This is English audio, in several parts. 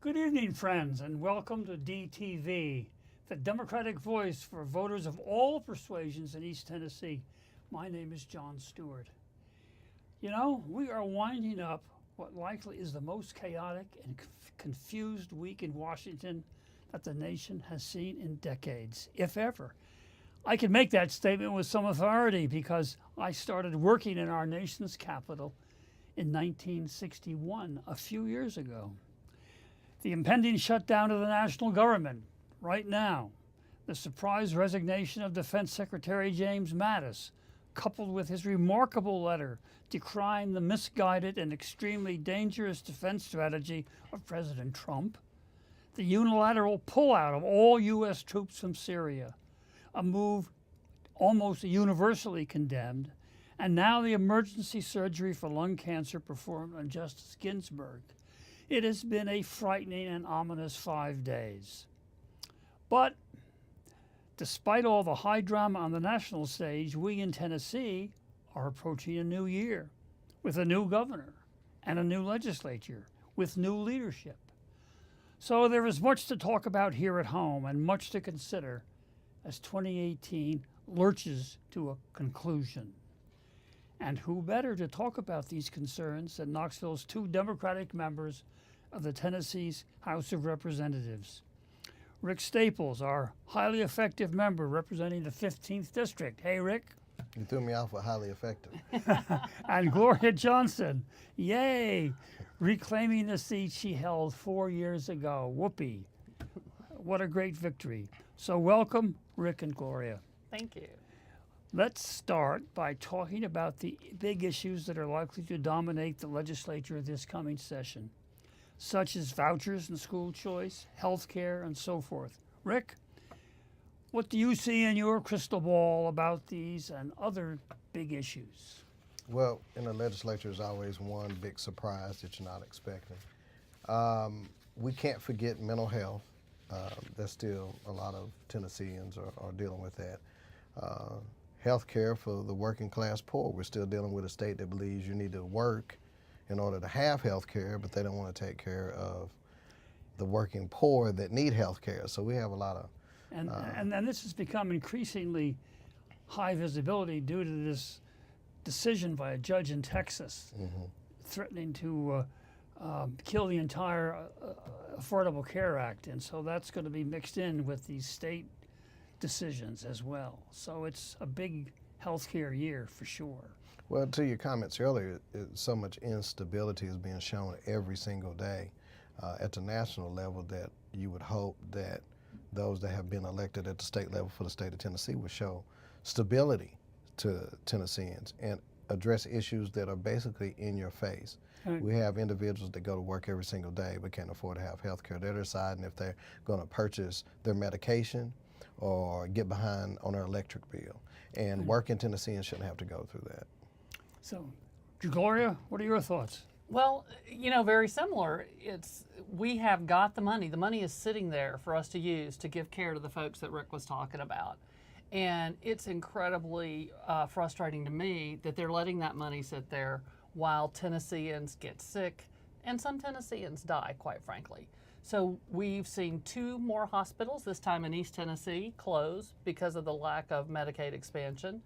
Good evening, friends, and welcome to DTV, the Democratic voice for voters of all persuasions in East Tennessee. My name is John Stewart. You know, we are winding up what likely is the most chaotic and confused week in Washington that the nation has seen in decades, if ever. I can make that statement with some authority because I started working in our nation's capital in 1961, a few years ago. The impending shutdown of the national government right now, the surprise resignation of Defense Secretary James Mattis, coupled with his remarkable letter decrying the misguided and extremely dangerous defense strategy of President Trump, the unilateral pullout of all U.S. troops from Syria, a move almost universally condemned, and now the emergency surgery for lung cancer performed on Justice Ginsburg. It has been a frightening and ominous 5 days. But despite all the high drama on the national stage, we in Tennessee are approaching a new year with a new governor and a new legislature with new leadership. So there is much to talk about here at home and much to consider as 2018 lurches to a conclusion. And who better to talk about these concerns than Knoxville's two Democratic members of the Tennessee's House of Representatives. Rick Staples, our highly effective member representing the 15th District. Hey, Rick. You threw me off with highly effective. And Gloria Johnson, yay, reclaiming the seat she held 4 years ago. Whoopee. What a great victory. So welcome, Rick and Gloria. Thank you. Let's start by talking about the big issues that are likely to dominate the legislature this coming session, such as vouchers and school choice, health care, and so forth. Rick, what do you see in your crystal ball about these and other big issues? Well, in the legislature is always one big surprise that you're not expecting. We can't forget mental health. There's still a lot of Tennesseans are dealing with that. Health care for the working class poor. We're still dealing with a state that believes you need to work in order to have health care, but they don't want to take care of the working poor that need health care. So we have a lot of... And this has become increasingly high visibility due to this decision by a judge in Texas threatening to kill the entire Affordable Care Act. And so that's going to be mixed in with these state decisions as well. So it's a big healthcare year for sure. Well, to your comments earlier, so much instability is being shown every single day at the national level that you would hope that those that have been elected at the state level for the state of Tennessee would show stability to Tennesseans and address issues that are basically in your face. Right. We have individuals that go to work every single day but can't afford to have health care. They're deciding if they're going to purchase their medication or get behind on their electric bill. And working Tennesseans shouldn't have to go through that. So, Gloria, what are your thoughts? Well, you know, very similar. We have got the money. The money is sitting there for us to use to give care to the folks that Rick was talking about. And it's incredibly frustrating to me that they're letting that money sit there while Tennesseans get sick and some Tennesseans die, quite frankly. So we've seen 2 more hospitals, this time in East Tennessee, close because of the lack of Medicaid expansion.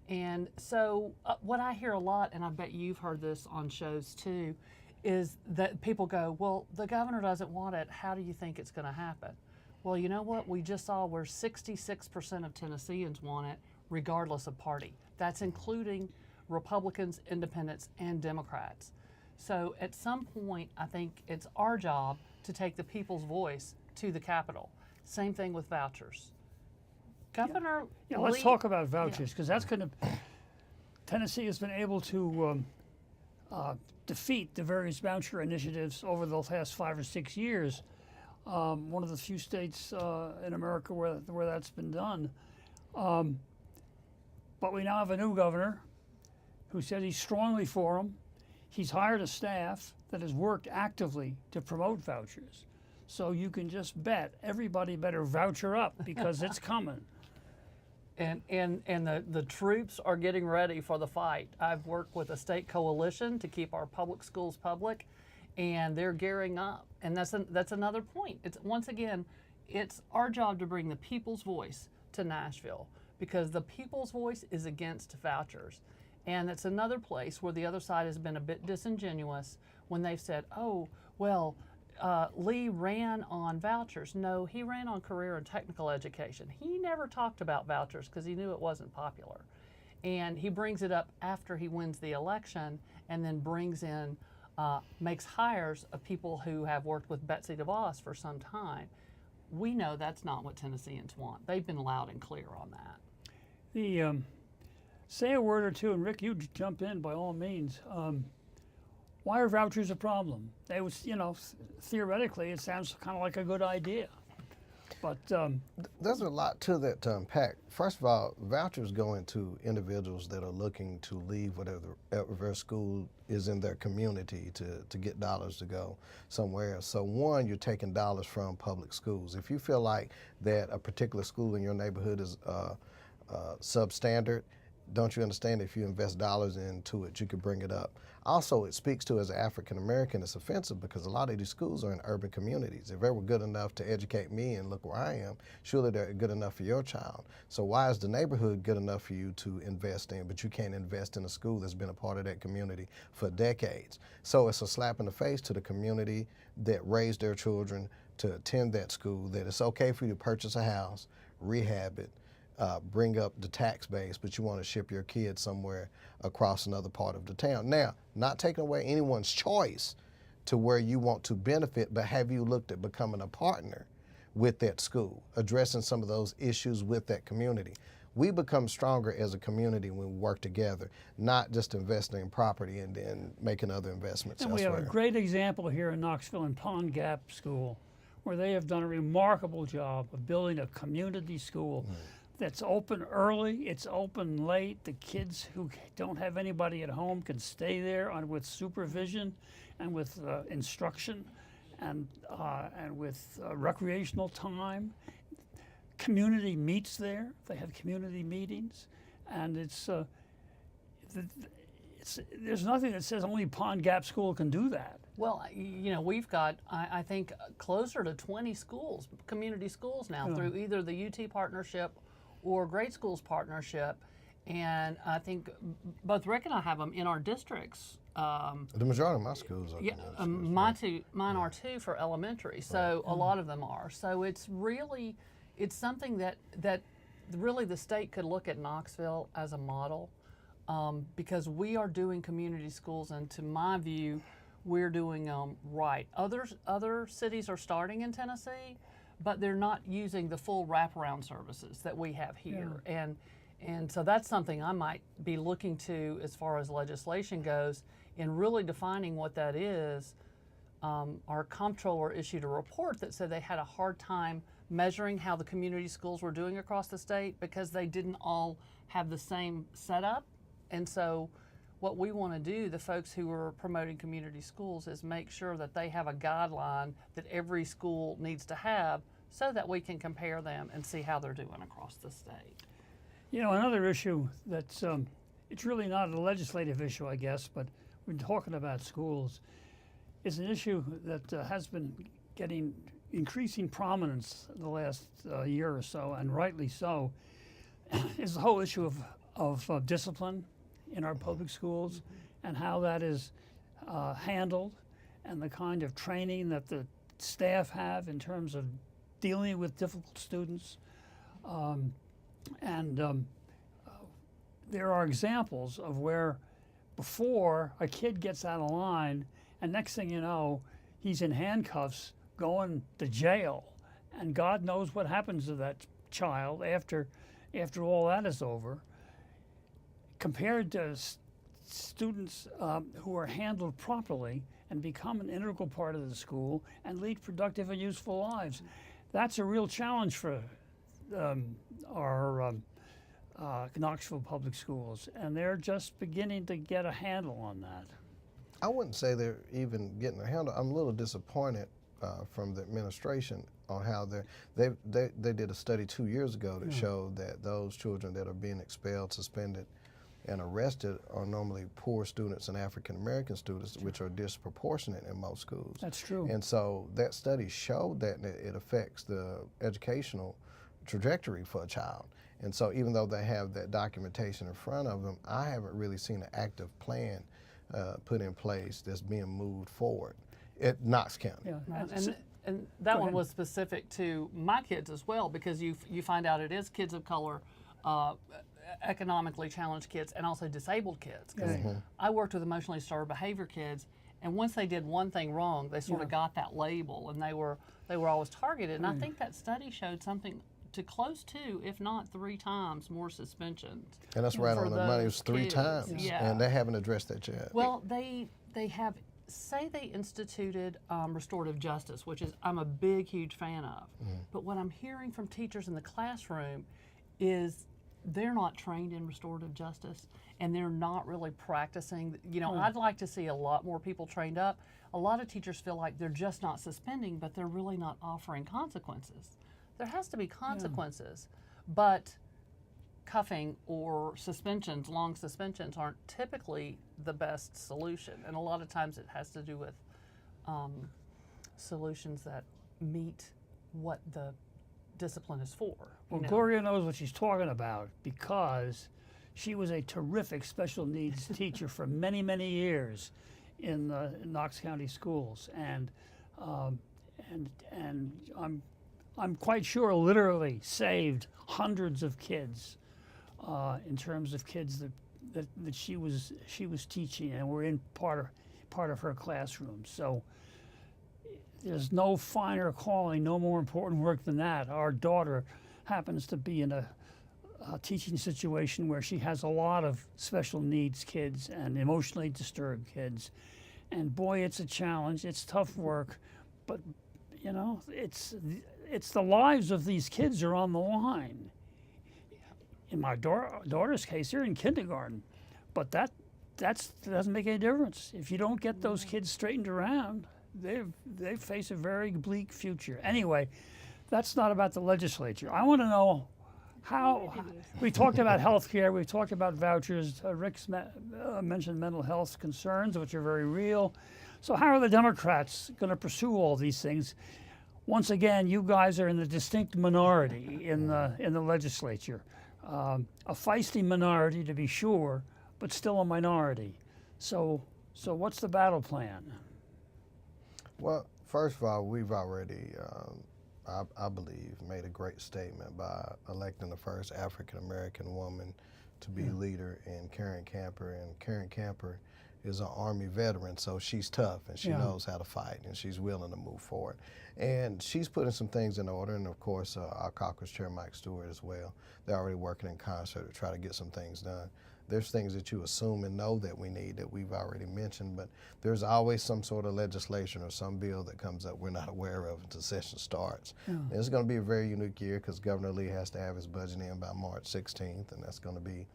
And so what I hear a lot, and I bet you've heard this on shows too, is that people go, well, the governor doesn't want it. How do you think it's going to happen? Well, you know what? We just saw where 66% of Tennesseans want it, regardless of party. That's including Republicans, Independents, and Democrats. So at some point, I think it's our job to take the people's voice to the Capitol. Same thing with vouchers. Governor Yeah, let's talk about vouchers, because that's going to... Tennessee has been able to defeat the various voucher initiatives over the last 5 or 6 years. One of the few states in America where that's been done. But we now have a new governor who said he's strongly for them. He's hired a staff that has worked actively to promote vouchers. So you can just bet everybody better voucher up because it's coming. And the troops are getting ready for the fight. I've worked with a state coalition to keep our public schools public, and they're gearing up. And that's another point. It's once again, it's our job to bring the people's voice to Nashville, because the people's voice is against vouchers. And it's another place where the other side has been a bit disingenuous when they've said, oh, well, Lee ran on vouchers. No, he ran on career and technical education. He never talked about vouchers because he knew it wasn't popular. And he brings it up after he wins the election, and then brings in, makes hires of people who have worked with Betsy DeVos for some time. We know that's not what Tennesseans want. They've been loud and clear on that. The say a word or two, and Rick, you jump in by all means. Why are vouchers a problem? They was, theoretically, it sounds kind of like a good idea, but there's a lot to that to unpack. First of all, vouchers go into individuals that are looking to leave whatever school is in their community to get dollars to go somewhere else. So one, you're taking dollars from public schools. If you feel like that a particular school in your neighborhood is substandard, don't you understand if you invest dollars into it, you could bring it up. Also, it speaks to, as an African American, it's offensive because a lot of these schools are in urban communities. If they were good enough to educate me and look where I am, surely they're good enough for your child. So why is the neighborhood good enough for you to invest in, but you can't invest in a school that's been a part of that community for decades? So it's a slap in the face to the community that raised their children to attend that school, that it's okay for you to purchase a house, rehab it, bring up the tax base, but you want to ship your kids somewhere across another part of the town. Now, not taking away anyone's choice to where you want to benefit, but have you looked at becoming a partner with that school, addressing some of those issues with that community? We become stronger as a community when we work together, not just investing in property and then making other investments and elsewhere. we have a great example here in Knoxville in Pond Gap School, where they have done a remarkable job of building a community school. That's open early, it's open late. The kids who don't have anybody at home can stay there with supervision and with instruction and with recreational time. Community meets there. They have community meetings, and there's nothing that says only Pond Gap School can do that. Well, we've got, I think, closer to 20 schools, community schools now, through either the UT partnership or Great Schools Partnership, and I think both Rick and I have them in our districts. The majority of my schools are. Yeah, mine are too for elementary. So a lot of them are. So it's something that really the state could look at Knoxville as a model, because we are doing community schools, and to my view, we're doing them right. Other cities are starting in Tennessee, but they're not using the full wraparound services that we have here. Yeah. And so that's something I might be looking to as far as legislation goes, in really defining what that is. Our comptroller issued a report that said they had a hard time measuring how the community schools were doing across the state because they didn't all have the same setup. And so what we want to do, the folks who are promoting community schools, is make sure that they have a guideline that every school needs to have so that we can compare them and see how they're doing across the state. Another issue that's, it's really not a legislative issue, I guess, but we're talking about schools. It's an issue that has been getting increasing prominence the last year or so, and rightly so, is the whole issue of discipline in our public schools, and how that is handled, and the kind of training that the staff have in terms of dealing with difficult students. There are examples of where before a kid gets out of line, and next thing you know, he's in handcuffs going to jail, and God knows what happens to that child after all that is over, compared to students who are handled properly and become an integral part of the school and lead productive and useful lives. That's a real challenge for our Knoxville public schools, and they're just beginning to get a handle on that. I wouldn't say they're even getting a handle. I'm a little disappointed from the administration on how they did a study 2 years ago that showed that those children that are being expelled, suspended, and arrested are normally poor students and African American students, which are disproportionate in most schools. That's true. And so that study showed that it affects the educational trajectory for a child. And so even though they have that documentation in front of them, I haven't really seen an active plan put in place that's being moved forward at Knox County. Yeah. And that Go one ahead. was specific to my kids as well, because you find out it is kids of color, economically challenged kids, and also disabled kids. 'Cause I worked with emotionally disturbed behavior kids, and once they did one thing wrong, they sort of got that label, and they were always targeted. And I think that study showed something to close to, if not 3 times more suspensions. And that's right for on the money. It was those 3 kids. times, Yeah. and they haven't addressed that yet. Well, they have, say they instituted restorative justice, which is I'm a big, huge fan of. But what I'm hearing from teachers in the classroom is they're not trained in restorative justice, and they're not really practicing. You know, I'd like to see a lot more people trained up. A lot of teachers feel like they're just not suspending, but they're really not offering consequences. There has to be consequences, but cuffing or suspensions, long suspensions, aren't typically the best solution. And a lot of times it has to do with solutions that meet what the discipline is for. Well, you know? Gloria knows what she's talking about because she was a terrific special needs teacher for many, many years in the Knox County schools, and I'm quite sure literally saved hundreds of kids in terms of kids that she was teaching and were in part of her classroom. So there's no finer calling, no more important work than that. Our daughter happens to be in a teaching situation where she has a lot of special needs kids and emotionally disturbed kids. And boy, it's a challenge. It's tough work, but you know, it's the lives of these kids are on the line. In my daughter's case, they're in kindergarten, but that doesn't make any difference. If you don't get those kids straightened around, they face a very bleak future. Anyway, that's not about the legislature. I want to know how we talked about health care, we talked about vouchers. Rick's mentioned mental health concerns, which are very real. So how are the Democrats going to pursue all these things? Once again, you guys are in the distinct minority in the legislature. A feisty minority, to be sure, but still a minority. So what's the battle plan? Well, first of all, we've already, I believe, made a great statement by electing the first African-American woman to be leader in Karen Camper. And Karen Camper is an Army veteran, so she's tough and she knows how to fight and she's willing to move forward. And she's putting some things in order, and of course, our caucus chair, Mike Stewart, as well. They're already working in concert to try to get some things done. There's things that you assume and know that we need that we've already mentioned, but there's always some sort of legislation or some bill that comes up we're not aware of until session starts. And it's going to be a very unique year because Governor Lee has to have his budget in by March 16th, and that's going to be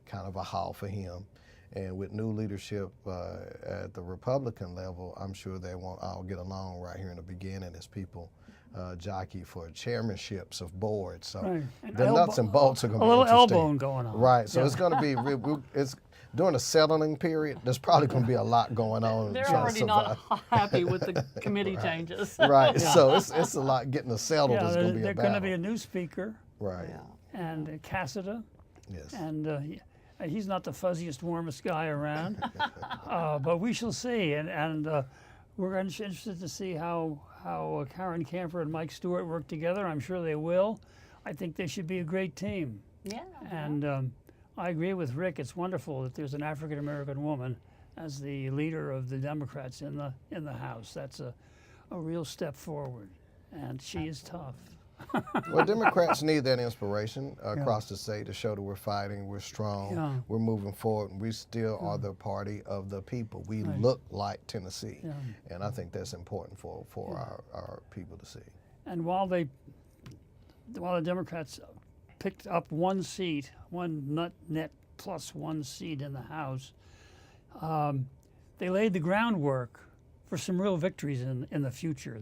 kind of a haul for him. And with new leadership at the Republican level, I'm sure they won't all get along right here in the beginning as people jockey for chairmanships of boards. So the nuts and bolts are going to be interesting. A little elbowing going on. Right. So it's going to be, it's during the settling period, there's probably going to be a lot going on. They're trying to already survive. not happy with the committee changes. Right. So it's a lot getting it settled. Yeah, Is going to be a there's battle. going to be a new speaker, Right. and Cassida, Yes. and he's not the fuzziest, warmest guy around, but we shall see. And we're interested to see how Karen Camper and Mike Stewart work together. I'm sure they will. I think they should be a great team. Yeah. And I agree with Rick. It's wonderful that there's an African American woman as the leader of the Democrats in the House. That's a real step forward, and she is tough. Well, Democrats need that inspiration across the state to show that we're fighting, we're strong, we're moving forward, and we still are the party of the people. We look like Tennessee, and I think that's important for our people to see. And while the Democrats picked up one seat, one net plus one seat in the House, they laid the groundwork for some real victories in the future.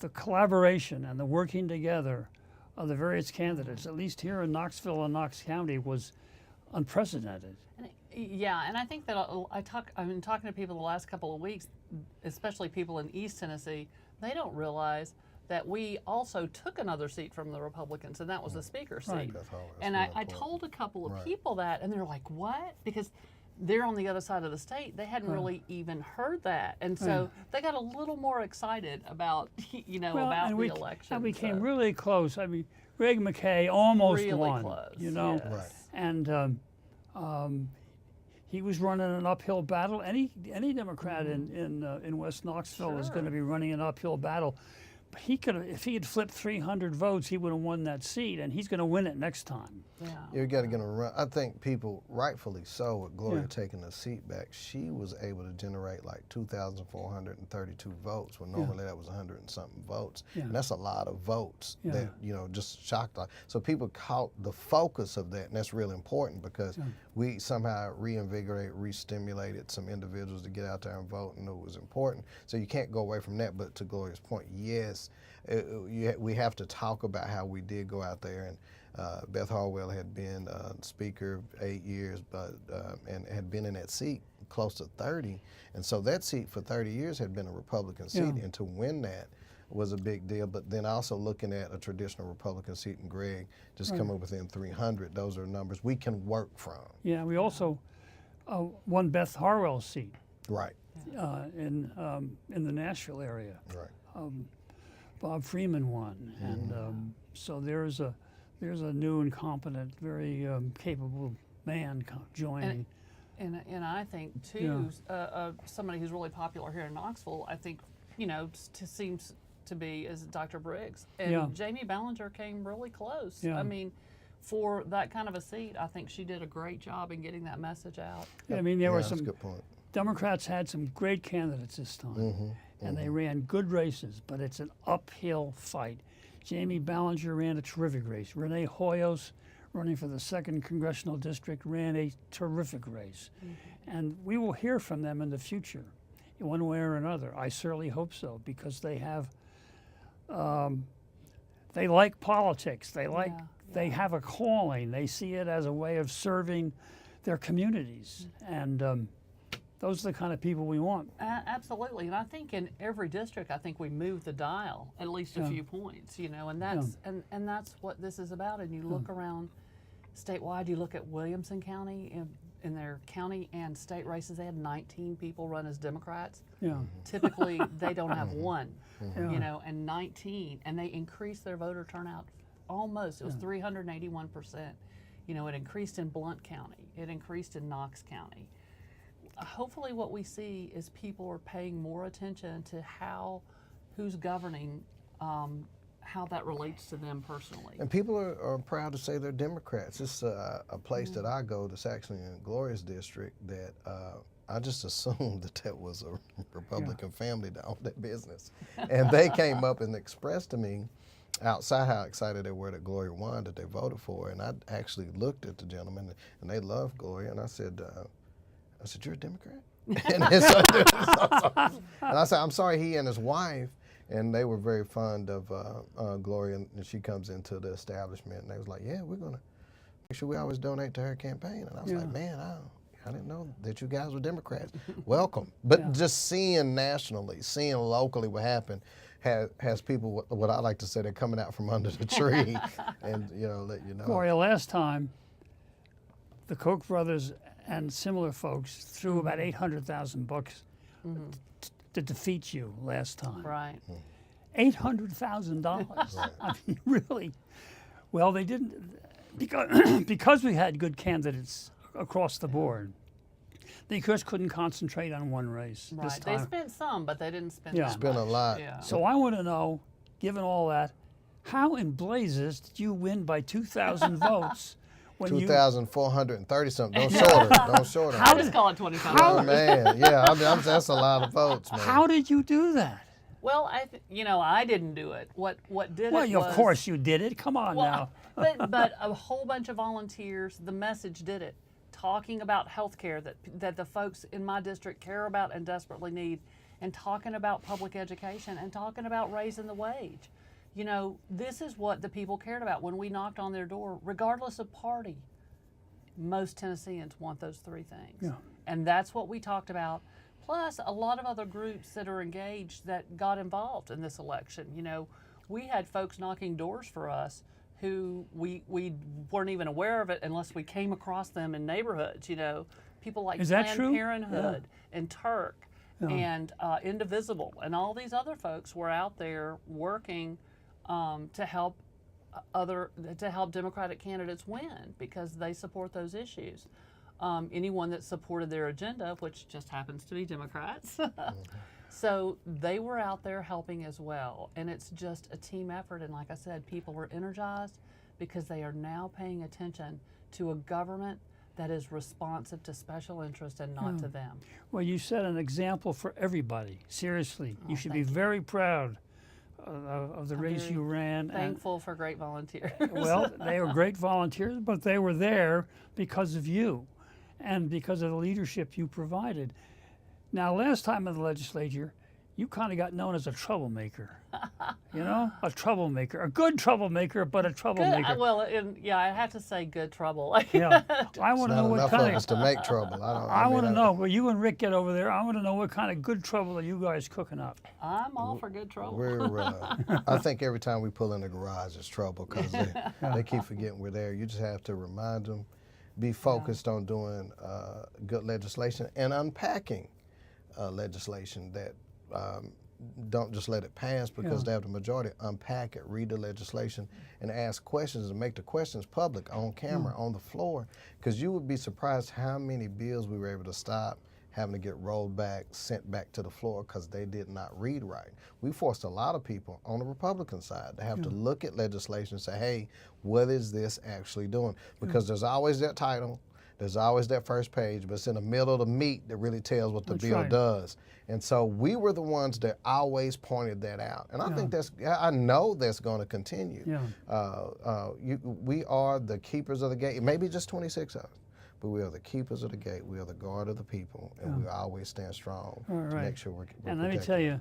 The collaboration and the working together of the various candidates, at least here in Knoxville and Knox County, was unprecedented. Yeah, and I think that I've been talking to people the last couple of weeks, especially people in East Tennessee. They don't realize that we also took another seat from the Republicans, and that was the speaker seat. Right. And I told a couple of people that, and they're like, "What?" Because they're on the other side of the state. They hadn't really even heard that, and so they got a little more excited about about the election. And we came really close. I mean, Greg McKay almost really won. close. You know, Yes. and he was running an uphill battle. Any Democrat in West Knoxville is going to be running an uphill battle. But he could have, if he had flipped 300 votes, he would have won that seat, and he's going to win it next time. Yeah. You got to get a run. I think people, rightfully so, with Gloria taking the seat back, she was able to generate like 2,432 votes, when normally that was 100 and something votes. And that's a lot of votes that, just shocked. So people caught the focus of that, and that's really important because we somehow reinvigorated, re-stimulated some individuals to get out there and vote and knew it was important. So you can't go away from that, but to Gloria's point, yes, we have to talk about how we did go out there, and Beth Harwell had been speaker 8 years, but and had been in that seat close to 30, and so that seat for 30 years had been a Republican seat, and to win that was a big deal. But then also looking at a traditional Republican seat in Greg, just coming within 300, those are numbers we can work from. Yeah, we also won Beth Harwell's seat. Right. In the Nashville area. Right. Bob Freeman won, and so there's a new and competent, very capable man joining. And I think too, somebody who's really popular here in Knoxville, I think seems to be is Dr. Briggs, and Jamie Ballinger came really close. I mean, for that kind of a seat, I think she did a great job in getting that message out. I mean, there were that's some a good point. Democrats had some great candidates this time, and they ran good races, but it's an uphill fight. Jamie Ballinger ran a terrific race. Renee Hoyos, running for the 2nd Congressional District, ran a terrific race. And we will hear from them in the future, in one way or another. I certainly hope so, because they have, they like politics. They like, they have a calling. They see it as a way of serving their communities. And those are the kind of people we want. Absolutely, and I think in every district, I think we move the dial at least a few points, and that's and that's what this is about. And you look around statewide, you look at Williamson County in their county and state races, they had 19 people run as Democrats. Typically, they don't have one, and 19, and they increased their voter turnout almost. It was 381%. It increased in Blount County. It increased in Knox County. Hopefully what we see is people are paying more attention to who's governing, how that relates to them personally. And people are proud to say they're Democrats. It's a place that I go that's actually in Gloria's district that I just assumed that was a Republican family that owned that business. And they came up and expressed to me outside how excited they were that Gloria won, that they voted for her. And I actually looked at the gentleman, and they loved Gloria, and I said, you're a Democrat? And I said, I'm sorry, he and his wife, and they were very fond of Gloria, and she comes into the establishment, and they was like, yeah, we're going to make sure we always donate to her campaign. And I was like, man, I didn't know that you guys were Democrats. Welcome. But just seeing nationally, seeing locally what happened, has people, what I like to say, they're coming out from under the tree and, let you know. Gloria, last time, the Koch brothers and similar folks threw about $800,000 to defeat you last time. Right. $800,000. I mean, really. Well, they didn't, because we had good candidates across the board. They just couldn't concentrate on one race Right. this time. They spent some, but they didn't spend Yeah. that Spent a much. lot. Yeah. So I want to know, given all that, how in blazes did you win by 2,000 votes? When 2,430 something. Don't short her. Don't short her. I'll just call it 25. Oh, man. Yeah, that's a lot of votes, man. How did you do that? Well, I didn't do it. What did Well, it was... of course you did it. Come on now. but a whole bunch of volunteers, the message did it. Talking about health care that the folks in my district care about and desperately need, and talking about public education, and talking about raising the wage. This is what the people cared about when we knocked on their door, regardless of party. most Tennesseans want those three things. Yeah. And that's what we talked about. Plus, a lot of other groups that are engaged that got involved in this election. You know, we had folks knocking doors for us who we weren't even aware of it unless we came across them in neighborhoods. You know, people like Is that Planned true? Parenthood and Turk and Indivisible and all these other folks were out there working to help Democratic candidates win because they support those issues. Anyone that supported their agenda, which just happens to be Democrats. So they were out there helping as well. And it's just a team effort. And like I said, people are energized because they are now paying attention to a government that is responsive to special interest and not to them. Well, you set an example for everybody. Seriously, you should be thank you. very proud of the race very you ran. Thankful for great volunteers. Well, they were great volunteers, but they were there because of you and because of the leadership you provided. Now, last time in the legislature, you kind of got known as a troublemaker. You know, a troublemaker, a good troublemaker, but a troublemaker. I have to say good trouble. Yeah, I want to know Not what enough kind of of. us to make trouble. I want to know. When you and Rick get over there, I want to know what kind of good trouble are you guys cooking up. I'm all for good trouble. I think every time we pull in the garage, it's trouble because they keep forgetting we're there. You just have to remind them, be focused on doing good legislation and unpacking legislation that don't just let it pass because they have the majority. Unpack it, read the legislation, and ask questions and make the questions public on camera, on the floor. Because you would be surprised how many bills we were able to stop having to get rolled back, sent back to the floor because they did not read right. We forced a lot of people on the Republican side to have to look at legislation and say, hey, what is this actually doing? Because there's always that title, there's always that first page, but it's in the middle of the meat that really tells what the bill does. And so we were the ones that always pointed that out. And I think I know that's going to continue. We are the keepers of the gate, maybe just 26 of us, but we are the keepers of the gate. We are the guard of the people, and we always stand strong to make sure we're And let me tell you,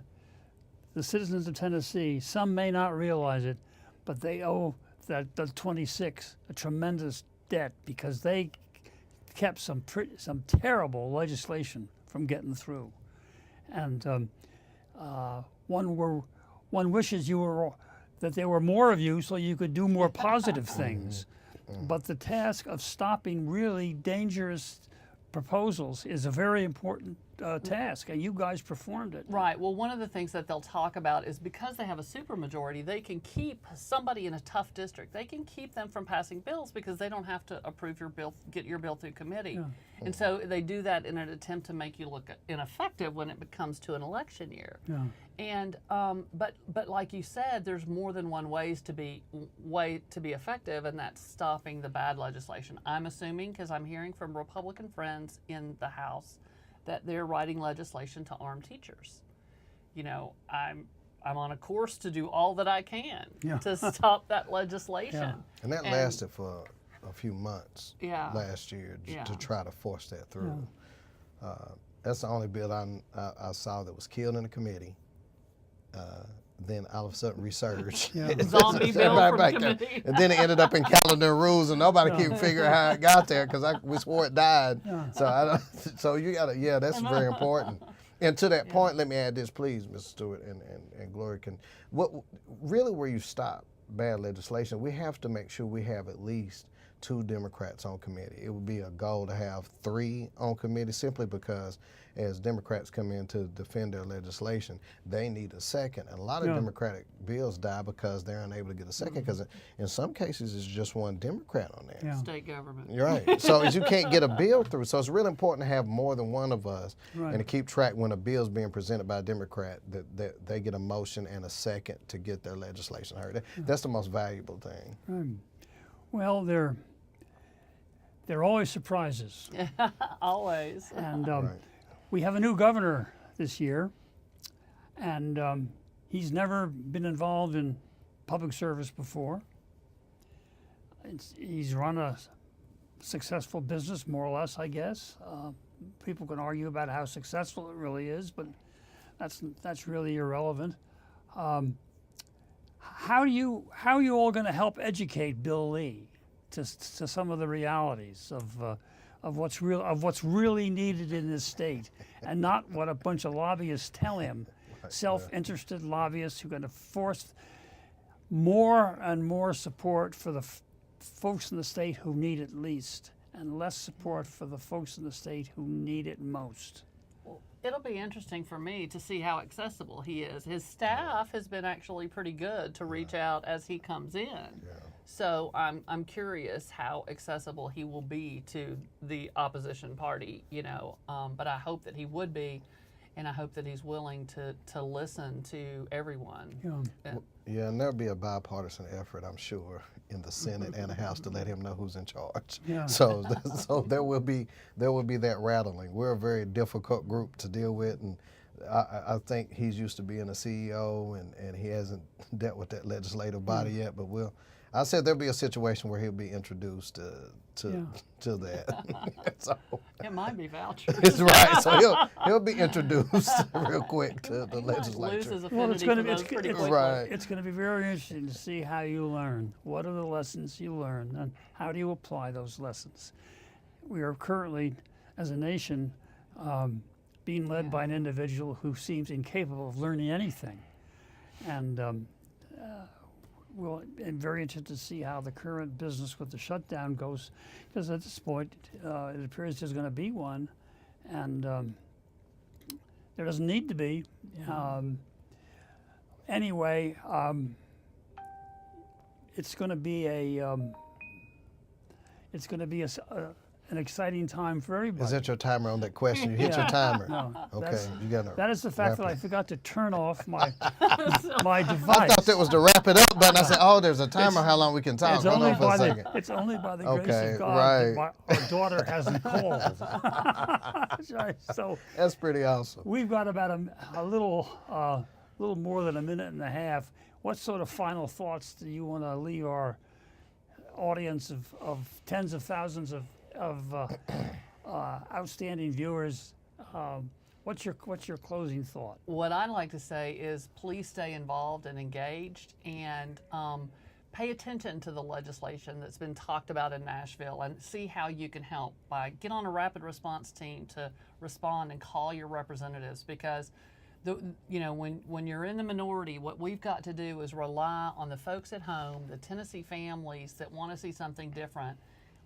the citizens of Tennessee, some may not realize it, but they owe the 26 a tremendous debt because they kept some terrible legislation from getting through, and one wishes that there were more of you so you could do more positive things. But the task of stopping really dangerous proposals is a very important task, and you guys performed it. Right. Well, one of the things that they'll talk about is because they have a supermajority, they can keep somebody in a tough district. They can keep them from passing bills because they don't have to approve your bill, get your bill through committee. And so they do that in an attempt to make you look ineffective when it comes to an election year. And but like you said, there's more than one way to be effective, and that's stopping the bad legislation. I'm assuming, because I'm hearing from Republican friends in the House, that they're writing legislation to arm teachers. You know, I'm on a course to do all that I can to stop that legislation. And that lasted for a few months last year to try to force that through. That's the only bill I saw that was killed in the committee. Then all of a sudden resurged. Zombie bill from committee. And then it ended up in calendar rules, and nobody can figure out how it got there because we swore it died. So you gotta, that's very important. And to that point, let me add this, please, Mr. Stewart and Gloria where you stop bad legislation, we have to make sure we have at least 2 Democrats on committee. It would be a goal to have 3 on committee simply because as Democrats come in to defend their legislation, they need a second. And a lot of Democratic bills die because they're unable to get a second because in some cases it's just one Democrat on there. State government. You're right. So you can't get a bill through. So it's really important to have more than one of us and to keep track when a bill is being presented by a Democrat that they get a motion and a second to get their legislation heard. That's the most valuable thing. Well, they're always surprises. Always. And we have a new governor this year, and he's never been involved in public service before. He's run a successful business, more or less, I guess. People can argue about how successful it really is, but that's really irrelevant. How are you all going to help educate Bill Lee? to some of the realities of what's really needed in this state, and not what a bunch of lobbyists tell him. Self-interested lobbyists who are going to force more and more support for the folks in the state who need it least, and less support for the folks in the state who need it most. Well, it'll be interesting for me to see how accessible he is. His staff has been actually pretty good to reach out as he comes in. Yeah. So I'm curious how accessible he will be to the opposition party, but I hope that he would be, and I hope that he's willing to listen to everyone. Yeah, and there'll be a bipartisan effort, I'm sure, in the Senate and the House to let him know who's in charge. Yeah. So there will be that rattling. We're a very difficult group to deal with, and I think he's used to being a CEO, and he hasn't dealt with that legislative body yet. But I said there'll be a situation where he'll be introduced to that. So It might be vouchers. it's right. So he'll be introduced real quick to the He might legislature. lose his Well, affinity for those pretty quickly. Right. It's going to be very interesting to see how you learn. What are the lessons you learn, and how do you apply those lessons? We are currently, as a nation, being led by an individual who seems incapable of learning anything, and I'm very interested to see how the current business with the shutdown goes, because at this point it appears there's going to be one, and there doesn't need to be. Anyway, it's going to be an exciting time for everybody. Is that your timer on that question? You hit your timer. No, Okay, you got to. that is the fact that I forgot to turn off my I device. thought that was the wrap it up button. I said, "Oh, there's a timer. How long we can talk?" It's Hold only, on for a by second. it's only by the grace Okay, of God right. that our daughter hasn't called. So That's pretty awesome. we've got about a little more than a minute and a half. What sort of final thoughts do you want to leave our audience of tens of thousands of outstanding viewers? What's your closing thought? What I'd like to say is please stay involved and engaged, and pay attention to the legislation that's been talked about in Nashville, and see how you can help get on a rapid response team to respond and call your representatives, because when you're in the minority, what we've got to do is rely on the folks at home, the Tennessee families that want to see something different,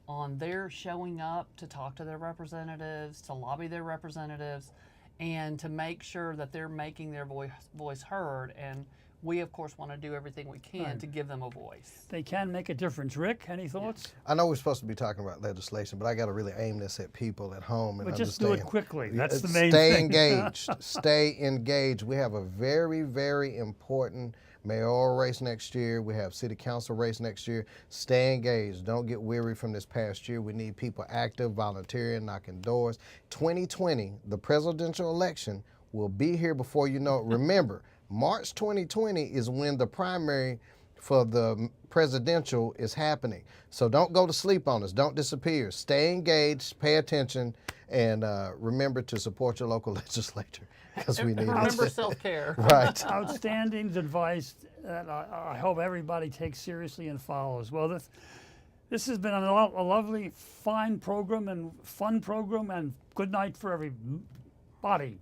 on their showing up to talk to their representatives, to lobby their representatives, and to make sure that they're making their voice heard. And we, of course, want to do everything we can to give them a voice. They can make a difference. Rick, any thoughts? I know we're supposed to be talking about legislation, but I got to really aim this at people at home and But just understand. do it quickly. That's the main Stay thing. engaged. Stay engaged. We have a very, very important mayoral race next year. We have city council race next year. Stay engaged. Don't get weary from this past year. We need people active, volunteering, knocking doors. 2020, the presidential election, will be here before you know it. Remember, March 2020 is when the primary for the presidential is happening. So don't go to sleep on us. Don't disappear. Stay engaged, pay attention, and remember to support your local legislature, because we need Remember it. self-care. Right. Outstanding advice that I hope everybody takes seriously and follows. Well, this has been a lovely, fine program and fun program, and good night for everybody.